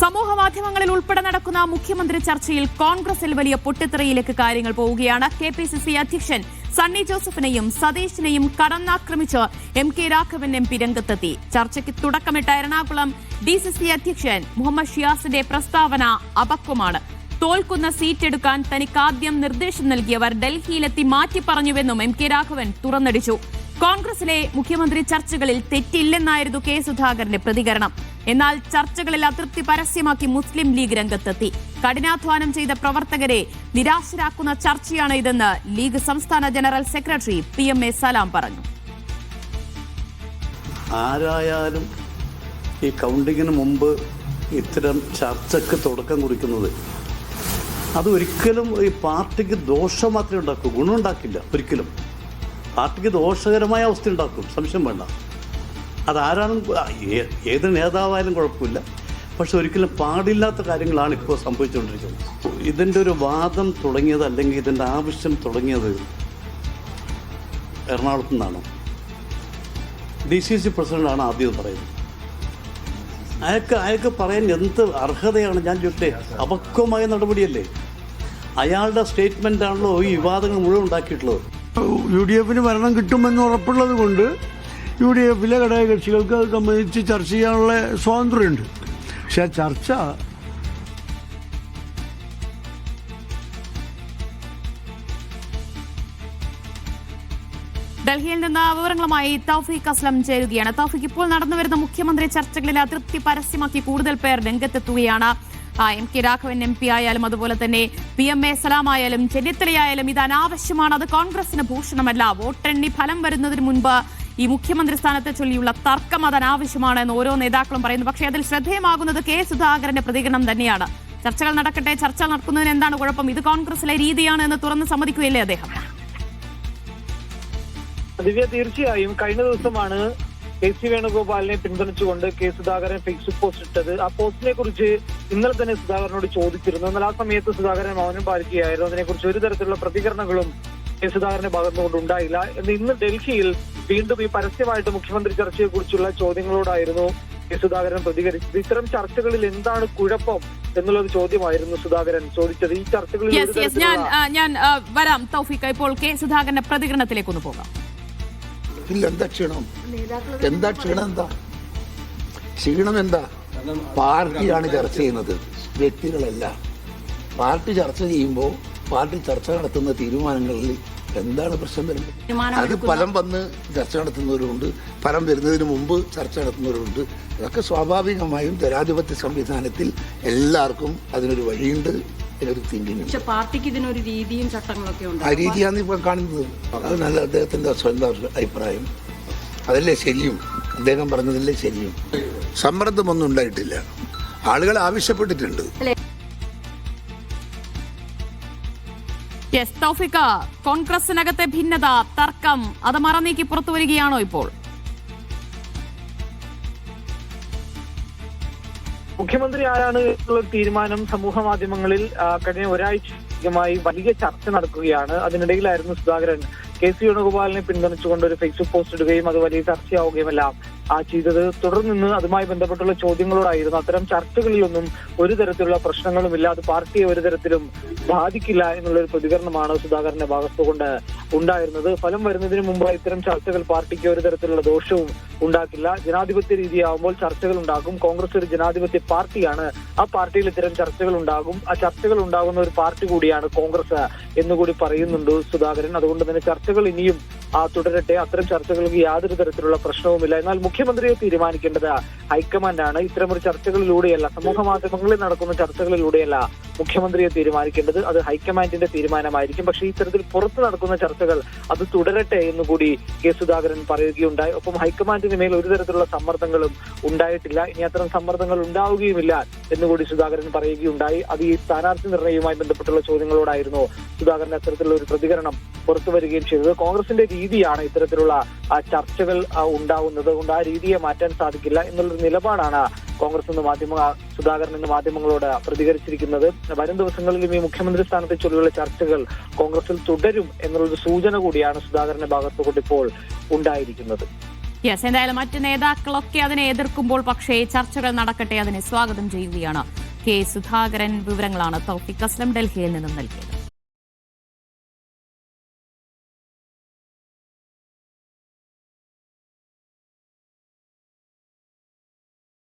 സമൂഹ മാധ്യമങ്ങളിൽ ഉൾപ്പെടെ നടക്കുന്ന മുഖ്യമന്ത്രി ചർച്ചയിൽ കോൺഗ്രസിൽ വലിയ പൊട്ടിത്തെറിയിലേക്ക് കാര്യങ്ങൾ പോവുകയാണ്. KPCC അധ്യക്ഷൻ സണ്ണി ജോസഫിനെയും സതീഷിനെയും കടന്നാക്രമിച്ച് MK രാഘവൻ MP രംഗത്തെത്തി. ചർച്ചയ്ക്ക് തുടക്കമിട്ട എറണാകുളം DCC അധ്യക്ഷൻ മുഹമ്മദ് ഷിയാസിന്റെ പ്രസ്താവന അപക്വമാണ്. തോൽക്കുന്ന സീറ്റെടുക്കാൻ തനിക്കാദ്യം നിർദ്ദേശം നൽകിയവർ ഡൽഹിയിലെത്തി മാറ്റി പറഞ്ഞുവെന്നും MK രാഘവൻ തുറന്നടിച്ചു. കോൺഗ്രസിലെ മുഖ്യമന്ത്രി ചർച്ചകളിൽ തെറ്റില്ലെന്നായിരുന്നു K സുധാകരന്റെ പ്രതികരണം. എന്നാൽ ചർച്ചകളിൽ അതൃപ്തി പരസ്യമാക്കി മുസ്ലിം ലീഗ് രംഗത്തെത്തി. കഠിനാധ്വാനം ചെയ്ത പ്രവർത്തകരെ നിരാശരാക്കുന്ന ചർച്ചയാണ് ഇതെന്ന് ലീഗ് സംസ്ഥാന ജനറൽ സെക്രട്ടറി PMA സലാം പറഞ്ഞു. ആരായാലും ഈ കൗണ്ടിങ്ങിന് മുമ്പ് ഇത്തരം ചർച്ചയ്ക്ക് തുടക്കം കുറിക്കുന്നത് അതൊരിക്കലും ഈ പാർട്ടിക്ക് ദോഷം മാത്രമേ ഉണ്ടാക്കൂ, ഗുണം ഉണ്ടാക്കില്ല. ഒരിക്കലും പാർട്ടിക്ക് ദോഷകരമായ അവസ്ഥ ഉണ്ടാക്കും, സംശയം വേണ്ട. അതാരാണ്, ഏത് നേതാവായാലും കുഴപ്പമില്ല. പക്ഷെ ഒരിക്കലും പാടില്ലാത്ത കാര്യങ്ങളാണ് ഇപ്പോൾ സംഭവിച്ചുകൊണ്ടിരിക്കുന്നത്. ഇതിൻ്റെ ഒരു വാദം തുടങ്ങിയത്, അല്ലെങ്കിൽ ഇതിൻ്റെ ആവശ്യം തുടങ്ങിയത് എറണാകുളത്തു നിന്നാണ്. DCC പ്രസിഡന്റാണ് ആദ്യം പറയുന്നത്. അയാൾക്ക് പറയാൻ എന്ത് അർഹതയാണ്? ഞാൻ ചോദിച്ചേ, അപക്വമായ നടപടിയല്ലേ? അയാളുടെ സ്റ്റേറ്റ്മെൻ്റ് ആണല്ലോ ഈ വിവാദങ്ങൾ മുഴുവൻ ഉണ്ടാക്കിയിട്ടുള്ളത്. UDFന് ഭരണം കിട്ടുമെന്ന് ഉറപ്പുള്ളത് കൊണ്ട് UDFിലെ ഘടകകക്ഷികൾക്ക് അത് സംബന്ധിച്ച് ചർച്ച ചെയ്യാനുള്ള സ്വാതന്ത്ര്യമുണ്ട്. പക്ഷെ ആ ചർച്ച ഡൽഹിയിൽ നിന്ന് വിവരങ്ങളുമായി തൗഫീഖ് അസ്ലം ചേരുകയാണ്. തൗഫീഖ്, ഇപ്പോൾ നടന്നുവരുന്ന മുഖ്യമന്ത്രി ചർച്ചകളിൽ അതൃപ്തി പരസ്യമാക്കി കൂടുതൽ പേർ രംഗത്തെത്തുകയാണ്. MK രാഘവൻ MP ആയാലും അതുപോലെ തന്നെ PMA സലാം ആയാലും ചെന്നിത്തലയായാലും ഇത് അനാവശ്യമാണ്, അത് കോൺഗ്രസിന് ഭൂഷണമല്ല. വോട്ടെണ്ണി ഫലം വരുന്നതിന് മുൻപ് ഈ മുഖ്യമന്ത്രി സ്ഥാനത്തെ ചൊല്ലിയുള്ള തർക്കം അത് അനാവശ്യമാണ് എന്ന് ഓരോ നേതാക്കളും പറയുന്നു. പക്ഷേ അതിൽ ശ്രദ്ധേയമാകുന്നത് K സുധാകരന്റെ പ്രതികരണം തന്നെയാണ്. ചർച്ചകൾ നടക്കട്ടെ, ചർച്ച നടക്കുന്നതിന് എന്താണ് കുഴപ്പം? ഇത് കോൺഗ്രസിലെ രീതിയാണ് എന്ന് തുറന്ന് സമ്മതിക്കുകയല്ലേ അദ്ദേഹം? ദിവ്യ, തീർച്ചയായും കഴിഞ്ഞ ദിവസമാണ് KC വേണുഗോപാലിനെ പിന്തുണച്ചുകൊണ്ട് K Sudhakaran Facebook post ഇട്ടത്. ആ പോസ്റ്റിനെ കുറിച്ച് ഇന്നലെ തന്നെ സുധാകരനോട് ചോദിച്ചിരുന്നു. എന്നാൽ ആ സമയത്ത് സുധാകരൻ മൗനം പാലിക്കുകയായിരുന്നു. അതിനെക്കുറിച്ച് ഒരു തരത്തിലുള്ള പ്രതികരണങ്ങളും K സുധാകരന്റെ ഭാഗത്തുകൊണ്ട് ഉണ്ടായില്ല. എന്നാൽ ഇന്ന് ഡൽഹിയിൽ വീണ്ടും ഈ പരസ്യമായിട്ട് മുഖ്യമന്ത്രി ചർച്ചയെ കുറിച്ചുള്ള ചോദ്യങ്ങളോടായിരുന്നു K സുധാകരൻ പ്രതികരിച്ചത്. ഇത്തരം ചർച്ചകളിൽ എന്താണ് കുഴപ്പം എന്നുള്ളൊരു ചോദ്യമായിരുന്നു സുധാകരൻ ചോദിച്ചത്. ഈ ചർച്ചകളിൽ ഞാൻ വരാം തൗഫീഖ്. ഇപ്പോൾ K സുധാകരന്റെ പ്രതികരണത്തിലേക്കൊന്ന് പോകാം. എന്താ ക്ഷീണം? എന്താ ക്ഷീണം? ക്ഷീണം എന്താ? പാർട്ടിയാണ് ചർച്ച ചെയ്യുന്നത്, വ്യക്തികളല്ല. പാർട്ടി ചർച്ച ചെയ്യുമ്പോൾ പാർട്ടി ചർച്ച നടത്തുന്ന തീരുമാനങ്ങളിൽ എന്താണ് പ്രശ്നം വരുന്നത്? അത് ഫലം വന്ന് ചർച്ച നടത്തുന്നവരുണ്ട്, ഫലം വരുന്നതിന് മുമ്പ് ചർച്ച നടത്തുന്നവരുണ്ട്. അതൊക്കെ സ്വാഭാവികമായും ജനാധിപത്യ സംവിധാനത്തിൽ എല്ലാവർക്കും അതിനൊരു വഴിയുണ്ട്, ഇതിനൊരു തിങ്കിങ്. പക്ഷെ പാർട്ടിക്ക് ഇതിനൊരു രീതിയും ചട്ടങ്ങളൊക്കെ ഉണ്ട്. ആ രീതിയാണ് ഇപ്പോൾ കാണുന്നത്. അത് നല്ല അദ്ദേഹത്തിൻ്റെ സ്വന്തം അഭിപ്രായം, അതല്ലേ ശരിയും. അദ്ദേഹം പറഞ്ഞതല്ലേ ശരിയും. സമ്മർദ്ദമൊന്നും ഉണ്ടായിട്ടില്ല, ആളുകൾ ആവശ്യപ്പെട്ടിട്ടുണ്ട്. തൗഫീഖ്, കോൺഗ്രസിനകത്തെ ഭിന്നത, തർക്കം അത് മറനീക്കി പുറത്തു വരികയാണോ ഇപ്പോൾ? മുഖ്യമന്ത്രി ആരാണ് എന്നുള്ള തീരുമാനം സമൂഹ മാധ്യമങ്ങളിൽ കഴിഞ്ഞ ഒരാഴ്ചമായി വലിയ ചർച്ച നടക്കുകയാണ്. അതിനിടയിലായിരുന്നു സുധാകരൻ KC വേണുഗോപാലിനെ പിന്തുണച്ചുകൊണ്ട് ഒരു ഫേസ്ബുക്ക് പോസ്റ്റ് ഇടുകയും അത് വലിയ ചർച്ചയാവുകയുമെല്ലാം ചെയ്തത്. തുടർന്ന് അതുമായി ബന്ധപ്പെട്ടുള്ള ചോദ്യങ്ങളോടായിരുന്നു. അത്തരം ചർച്ചകളിലൊന്നും ഒരു തരത്തിലുള്ള പ്രശ്നങ്ങളുമില്ല, അത് പാർട്ടിയെ ഒരു തരത്തിലും ബാധിക്കില്ല എന്നുള്ളൊരു പ്രതികരണമാണ് സുധാകരന്റെ ഭാഗത്തുകൊണ്ട് ഉണ്ടായിരുന്നത്. ഫലം വരുന്നതിന് മുമ്പ് ഇത്തരം ചർച്ചകൾ പാർട്ടിക്ക് ഒരു തരത്തിലുള്ള ദോഷവും ഉണ്ടാക്കില്ല. ജനാധിപത്യ രീതിയാവുമ്പോൾ ചർച്ചകൾ ഉണ്ടാകും. കോൺഗ്രസ് ഒരു ജനാധിപത്യ പാർട്ടിയാണ്. ആ പാർട്ടിയിൽ ഇത്തരം ചർച്ചകൾ ഉണ്ടാകും. ആ ചർച്ചകൾ ഉണ്ടാകുന്ന ഒരു പാർട്ടി കൂടിയാണ് കോൺഗ്രസ് എന്നുകൂടി പറയുന്നുണ്ട് സുധാകരൻ. അതുകൊണ്ട് തന്നെ ചർച്ചകൾ ഇനിയും തുടരട്ടെ. അത്തരം ചർച്ചകൾക്ക് യാതൊരു തരത്തിലുള്ള പ്രശ്നവുമില്ല. എന്നാൽ മുഖ്യമന്ത്രിയെ തീരുമാനിക്കേണ്ടത് ഹൈക്കമാൻഡാണ്. ഇത്തരമൊരു ചർച്ചകളിലൂടെയല്ല, സമൂഹ മാധ്യമങ്ങളിൽ നടക്കുന്ന ചർച്ചകളിലൂടെയല്ല മുഖ്യമന്ത്രിയെ തീരുമാനിക്കേണ്ടത്. അത് ഹൈക്കമാൻഡിന്റെ തീരുമാനമായിരിക്കും. പക്ഷേ ഇത്തരത്തിൽ പുറത്ത് നടക്കുന്ന ചർച്ചകൾ അത് തുടരട്ടെ എന്നുകൂടി K സുധാകരൻ പറയുകയുണ്ടായി. ഒപ്പം ഹൈക്കമാൻഡിന് മേൽ ഒരു തരത്തിലുള്ള സമ്മർദ്ദങ്ങളും ഉണ്ടായിട്ടില്ല, ഇനി അത്തരം സമ്മർദ്ദങ്ങൾ ഉണ്ടാവുകയുമില്ല എന്നുകൂടി സുധാകരൻ പറയുകയുണ്ടായി. അത് ഈ സ്ഥാനാർത്ഥി നിർണയവുമായി ബന്ധപ്പെട്ടുള്ള ചോദ്യങ്ങളോടായിരുന്നു സുധാകരൻ അത്തരത്തിലുള്ള ഒരു പ്രതികരണം പുറത്തു വരികയും ചെയ്തത്. കോൺഗ്രസിന്റെ രീതിയാണ് ഇത്തരത്തിലുള്ള ചർച്ചകൾ ഉണ്ടാവുന്നത്. അതുകൊണ്ട് ആ രീതിയെ മാറ്റാൻ സാധിക്കില്ല എന്നുള്ളൊരു നിലപാടാണ് കോൺഗ്രസ് സുധാകരൻ ഇന്ന് മാധ്യമങ്ങളോട് പ്രതികരിച്ചിരിക്കുന്നത്. വരും ദിവസങ്ങളിലും ഈ മുഖ്യമന്ത്രി സ്ഥാനത്തെ ചൊല്ലിയുള്ള ചർച്ചകൾ കോൺഗ്രസിൽ തുടരും എന്നുള്ളൊരു സൂചന കൂടിയാണ് സുധാകരന്റെ ഭാഗത്തുകൊണ്ട് ഇപ്പോൾ ഉണ്ടായിരിക്കുന്നത്. യെസ്, എന്തായാലും മറ്റ് നേതാക്കളൊക്കെ അതിനെ എതിർക്കുമ്പോൾ പക്ഷേ ചർച്ചകൾ നടക്കട്ടെ, അതിനെ സ്വാഗതം ചെയ്യുകയാണ് കെ സുധാകരൻ. വിവരങ്ങളാണ് തൗഫീഖ് അസ്ലം ഡൽഹിയിൽ നിന്നും നൽകിയത്.